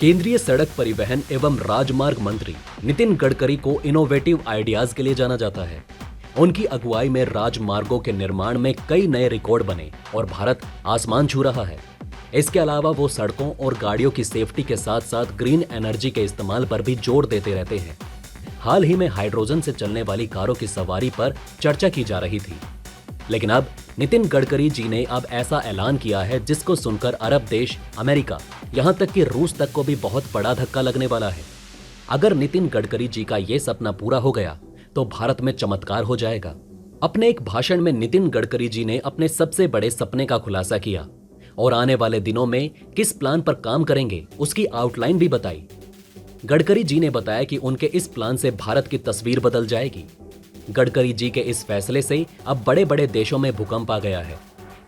केंद्रीय सड़क परिवहन एवं राजमार्ग मंत्री नितिन गडकरी को इनोवेटिव आइडियाज के लिए जाना जाता है। उनकी अगुवाई में राजमार्गों के निर्माण में कई नए रिकॉर्ड बने और भारत आसमान छू रहा है। इसके अलावा वो सड़कों और गाड़ियों की सेफ्टी के साथ साथ ग्रीन एनर्जी के इस्तेमाल पर भी जोर देते रहते हैं। हाल ही में हाइड्रोजन से चलने वाली कारों की सवारी पर चर्चा की जा रही थी, लेकिन अब नितिन गडकरी जी ने अब ऐसा ऐलान किया है जिसको सुनकर अरब देश, अमेरिका, यहाँ तक कि रूस तक को भी बहुत बड़ा धक्का लगने वाला है। अगर नितिन गडकरी जी का ये सपना पूरा हो गया तो भारत में चमत्कार हो जाएगा। अपने एक भाषण में नितिन गडकरी जी ने अपने सबसे बड़े सपने का खुलासा किया और आने वाले दिनों में किस प्लान पर काम करेंगे उसकी आउटलाइन भी बताई। गडकरी जी ने बताया कि उनके इस प्लान से भारत की तस्वीर बदल जाएगी। गडकरी जी के इस फैसले से अब बड़े बड़े देशों में भूकंप आ गया है,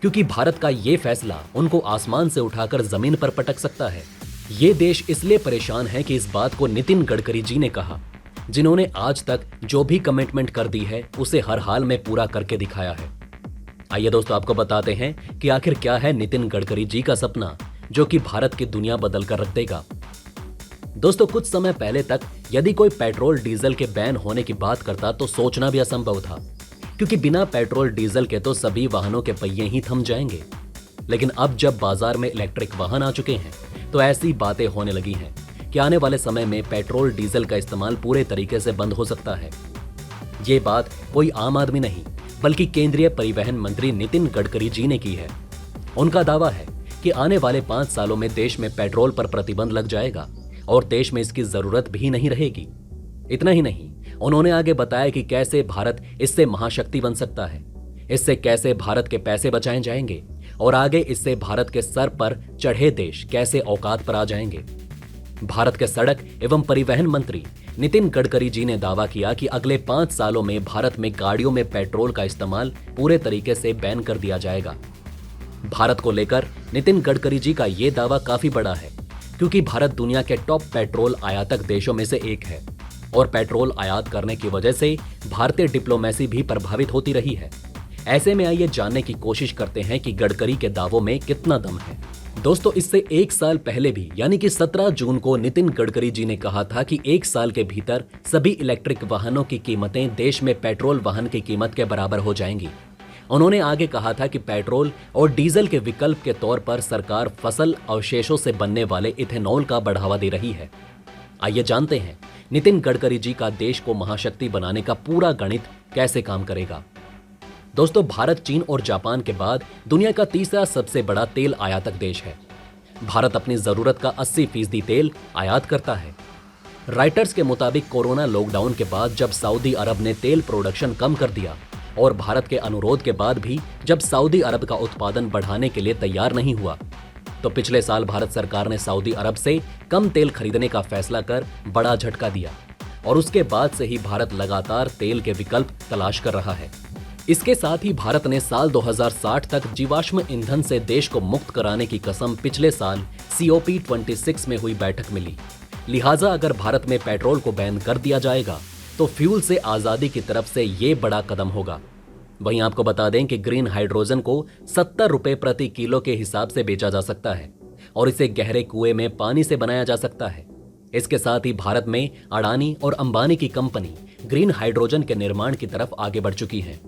क्योंकि भारत का ये फैसला उनको आसमान से उठाकर जमीन पर पटक सकता है। ये देश इसलिए परेशान है कि इस बात को नितिन गडकरी जी ने कहा, जिन्होंने आज तक जो भी कमिटमेंट कर दी है उसे हर हाल में पूरा करके दिखाया है। आइए दोस्तों, आपको बताते हैं कि आखिर क्या है नितिन गडकरी जी का सपना जो कि भारत की दुनिया बदल कर रख देगा। दोस्तों, कुछ समय पहले तक यदि कोई पेट्रोल डीजल के बैन होने की बात करता तो सोचना भी असंभव था, क्योंकि बिना पेट्रोल डीजल के तो सभी वाहनों के पहिए ही थम जाएंगे। लेकिन अब जब बाजार में इलेक्ट्रिक वाहन आ चुके हैं तो ऐसी बातें होने लगी हैं कि आने वाले समय में पेट्रोल डीजल का इस्तेमाल पूरे तरीके से बंद हो सकता है। ये बात कोई आम आदमी नहीं बल्कि केंद्रीय परिवहन मंत्री नितिन गडकरी जी ने की है। उनका दावा है कि आने वाले 5 सालों में देश में पेट्रोल पर प्रतिबंध लग जाएगा और देश में इसकी जरूरत भी नहीं रहेगी। इतना ही नहीं, उन्होंने आगे बताया कि कैसे भारत इससे महाशक्ति बन सकता है, इससे कैसे भारत के पैसे बचाए जाएंगे और आगे इससे भारत के सर पर चढ़े देश कैसे औकात पर आ जाएंगे। भारत के सड़क एवं परिवहन मंत्री नितिन गडकरी जी ने दावा किया कि अगले 5 सालों में भारत में गाड़ियों में पेट्रोल का इस्तेमाल पूरे तरीके से बैन कर दिया जाएगा। भारत को लेकर नितिन गडकरी जी का ये दावा काफी बड़ा है, क्योंकि भारत दुनिया के टॉप पेट्रोल आयातक देशों में से एक है और पेट्रोल आयात करने की वजह से भारतीय डिप्लोमेसी भी प्रभावित होती रही है। ऐसे में आइए जानने की कोशिश करते हैं कि गडकरी के दावों में कितना दम है। दोस्तों, इससे 1 साल पहले भी यानी कि 17 जून को नितिन गडकरी जी ने कहा था कि 1 साल के भीतर सभी इलेक्ट्रिक वाहनों की कीमतें देश में पेट्रोल वाहन की कीमत के बराबर हो जाएंगी। उन्होंने आगे कहा था कि पेट्रोल और डीजल के विकल्प के तौर पर सरकार फसल अवशेषों से बनने वाले इथेनॉल का बढ़ावा दे रही है। आइए जानते हैं नितिन गडकरी जी का देश को महाशक्ति बनाने का पूरा गणित कैसे काम करेगा। दोस्तों, भारत चीन और जापान के बाद दुनिया का तीसरा सबसे बड़ा तेल आयातक देश है। भारत अपनी जरूरत का 80% तेल आयात करता है। राइटर्स के मुताबिक कोरोना लॉकडाउन के बाद जब सऊदी अरब ने तेल प्रोडक्शन कम कर दिया और भारत के अनुरोध के बाद भी जब सऊदी अरब का उत्पादन बढ़ाने के लिए तैयार नहीं हुआ, तो पिछले साल भारत सरकार ने सऊदी अरब से कम तेल खरीदने का फैसला कर बड़ा झटका दिया और उसके बाद से ही भारत लगातार तेल के विकल्प तलाश कर रहा है। इसके साथ ही भारत ने साल 2060 तक जीवाश्म ईंधन से देश को मुक्त कराने की कसम पिछले साल COP26 में हुई बैठक में ली। लिहाजा अगर भारत में पेट्रोल को बैन कर दिया जाएगा तो फ्यूल से आजादी की तरफ से ये बड़ा कदम होगा। वहीं आपको बता दें कि ग्रीन हाइड्रोजन को 70 रुपए प्रति किलो के हिसाब से बेचा जा सकता है और इसे गहरे कुएं में पानी से बनाया जा सकता है। इसके साथ ही भारत में अडानी और अंबानी की कंपनी ग्रीन हाइड्रोजन के निर्माण की तरफ आगे बढ़ चुकी है।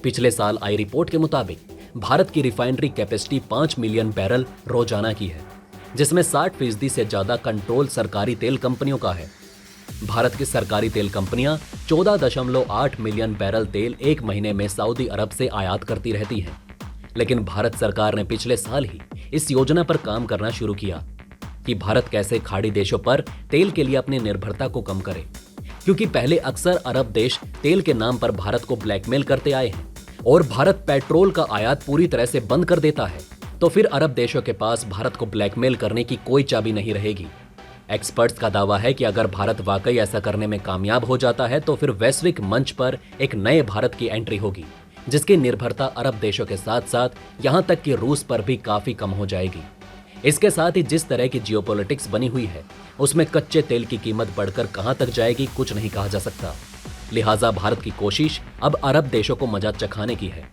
पिछले साल आई रिपोर्ट के मुताबिक भारत की रिफाइनरी कैपेसिटी 5 मिलियन बैरल रोजाना की है, जिसमें 60% से ज्यादा कंट्रोल सरकारी तेल कंपनियों का है। भारत की सरकारी तेल कंपनियां 14.8 मिलियन बैरल तेल एक महीने में सऊदी अरब से आयात करती रहती हैं। लेकिन भारत सरकार ने पिछले साल ही इस योजना पर काम करना शुरू किया कि भारत कैसे खाड़ी देशों पर तेल के लिए अपनी निर्भरता को कम करे, क्योंकि पहले अक्सर अरब देश तेल के नाम पर भारत को ब्लैकमेल करते आए हैं और भारत पेट्रोल का आयात पूरी तरह से बंद कर देता है तो फिर अरब देशों के पास भारत को ब्लैकमेल करने की कोई चाबी नहीं रहेगी। एक्सपर्ट्स का दावा है कि अगर भारत वाकई ऐसा करने में कामयाब हो जाता है तो फिर वैश्विक मंच पर एक नए भारत की एंट्री होगी, जिसकी निर्भरता अरब देशों के साथ साथ यहां तक कि रूस पर भी काफी कम हो जाएगी। इसके साथ ही जिस तरह की जियोपॉलिटिक्स बनी हुई है उसमें कच्चे तेल की कीमत बढ़कर कहां तक जाएगी कुछ नहीं कहा जा सकता। लिहाजा भारत की कोशिश अब अरब देशों को मजा चखाने की है।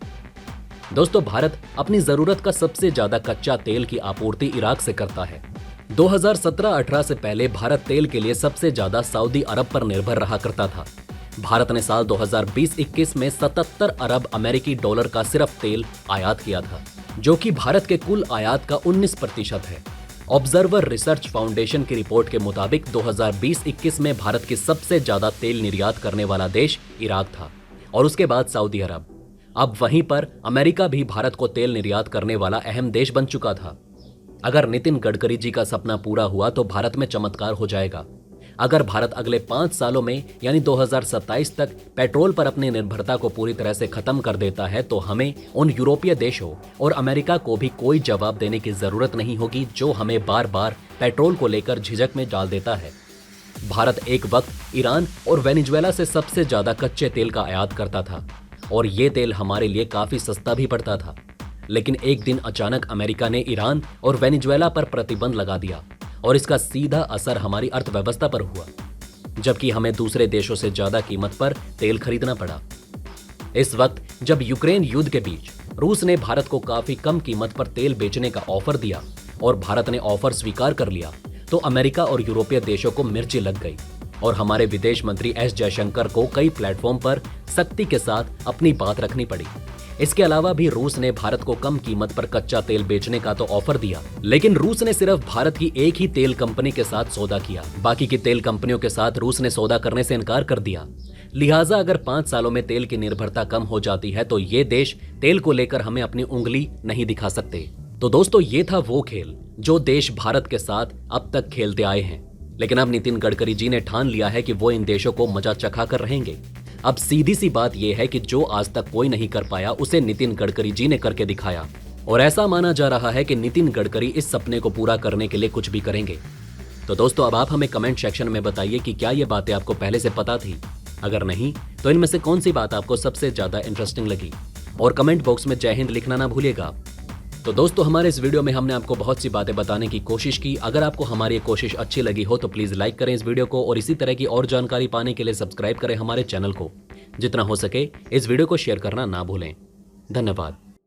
दोस्तों, भारत अपनी जरूरत का सबसे ज्यादा कच्चा तेल की आपूर्ति इराक से करता है 2017-18 से पहले भारत तेल के लिए सबसे ज्यादा सऊदी अरब पर निर्भर रहा करता था। भारत ने साल 2020-21 में 77 अरब अमेरिकी डॉलर का सिर्फ तेल आयात किया था, जो कि भारत के कुल आयात का 19% है। ऑब्जर्वर रिसर्च फाउंडेशन की रिपोर्ट के मुताबिक 2020-21 में भारत की सबसे ज्यादा तेल निर्यात करने वाला देश इराक था और उसके बाद सऊदी अरब। अब वहीं पर अमेरिका भी भारत को तेल निर्यात करने वाला अहम देश बन चुका था। अगर नितिन गडकरी जी का सपना पूरा हुआ तो भारत में चमत्कार हो जाएगा। अगर भारत अगले 5 सालों में यानी 2027 तक पेट्रोल पर अपनी निर्भरता को पूरी तरह से खत्म कर देता है तो हमें उन यूरोपीय देशों और अमेरिका को भी कोई जवाब देने की जरूरत नहीं होगी जो हमें बार बार पेट्रोल को लेकर झिझक में डाल देता है। भारत एक वक्त ईरान और वेनेजुएला से सबसे ज्यादा कच्चे तेल का आयात करता था और ये तेल हमारे लिए काफी सस्ता भी पड़ता था। लेकिन एक दिन अचानक अमेरिका ने ईरान और वेनेजुएला पर प्रतिबंध लगा दिया और इसका सीधा असर हमारी अर्थव्यवस्था पर हुआ, जबकि हमें दूसरे देशों से ज्यादा कीमत पर तेल खरीदना पड़ा। इस वक्त जब यूक्रेन युद्ध के बीच रूस ने भारत को काफी कम कीमत पर तेल बेचने का ऑफर दिया और भारत ने ऑफर स्वीकार कर लिया, तो अमेरिका और यूरोपीय देशों को मिर्ची लग गई और हमारे विदेश मंत्री एस जयशंकर को कई प्लेटफॉर्म पर सख्ती के साथ अपनी बात रखनी पड़ी। इसके अलावा भी रूस ने भारत को कम कीमत पर कच्चा तेल बेचने का तो ऑफर दिया, लेकिन रूस ने सिर्फ भारत की एक ही तेल कंपनी के साथ सौदा किया। बाकी की तेल कंपनियों के साथ रूस ने सौदा करने से इनकार कर दिया। लिहाजा अगर 5 सालों में तेल की निर्भरता कम हो जाती है तो ये देश तेल को लेकर हमें अपनी उंगली नहीं दिखा सकते। तो दोस्तों, ये था वो खेल जो देश भारत के साथ अब तक खेलते आए हैं, लेकिन अब नितिन गडकरी जी ने ठान लिया है कि वो इन देशों को मजा चखा कर रहेंगे। अब सीधी सी बात यह है कि जो आज तक कोई नहीं कर पाया उसे नितिन गडकरी जी ने करके दिखाया और ऐसा माना जा रहा है कि नितिन गडकरी इस सपने को पूरा करने के लिए कुछ भी करेंगे। तो दोस्तों, अब आप हमें कमेंट सेक्शन में बताइए कि क्या ये बातें आपको पहले से पता थी। अगर नहीं तो इनमें से कौन सी बात आपको सबसे ज्यादा इंटरेस्टिंग लगी, और कमेंट बॉक्स में जय हिंद लिखना ना भूलिएगा। तो दोस्तों, हमारे इस वीडियो में हमने आपको बहुत सी बातें बताने की कोशिश की। अगर आपको हमारी ये कोशिश अच्छी लगी हो तो प्लीज लाइक करें इस वीडियो को और इसी तरह की और जानकारी पाने के लिए सब्सक्राइब करें हमारे चैनल को। जितना हो सके इस वीडियो को शेयर करना ना भूलें। धन्यवाद।